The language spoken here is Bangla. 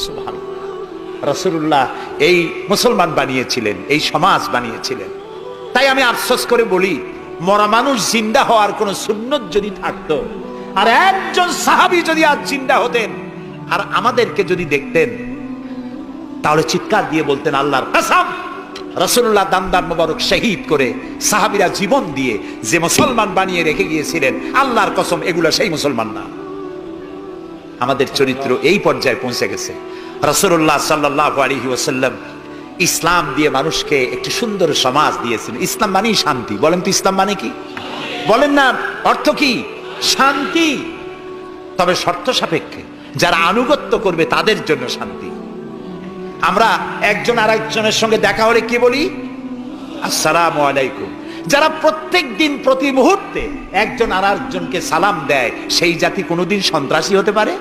সুবহানাল্লাহ। রাসূলুল্লাহ এই মুসলমান বানিয়েছিলেন, এই সমাজ বানিয়েছিলেন। তাই আমি আফসোস করে বলি, মরা মানুষ জিন্দা হওয়ার কোন সুন্নত যদি থাকতো, আর একজন সাহাবী যদি আজ জিন্দা হতেন আর আমাদেরকে যদি দেখতেন, তাহলে চিৎকার দিয়ে বলতেন আল্লাহর কসম, রাসূলুল্লাহ দান্দার মোবারক শহীদ করে সাহাবীরা জীবন দিয়ে যে মুসলমান বানিয়ে রেখে গিয়েছিলেন, আল্লাহর কসম এগুলো সেই মুসলমান না। আমাদের চরিত্র এই পর্যায়ে পৌঁছে গেছে। রাসূলুল্লাহ সাল্লাল্লাহু আলাইহি ওয়াসাল্লাম ইসলাম দিয়ে মানুষকে একটি সুন্দর সমাজ দিয়েছেন। ইসলাম মানেই শান্তি। বলেন তো ইসলাম মানে কি? বলেন না, অর্থ কি? শান্তি। তবে শর্ত সাপেক্ষে, যারা আনুগত্য করবে তাদের জন্য শান্তি। আমরা একজন আরেকজনের সঙ্গে দেখা হলে কি বলি? আসসালামু আলাইকুম। যারা প্রত্যেক দিন প্রতি মুহূর্তে একজন আরেকজনকে সালাম দেয়, সেই জাতি কোনোদিন সন্ত্রাসী হতে পারে?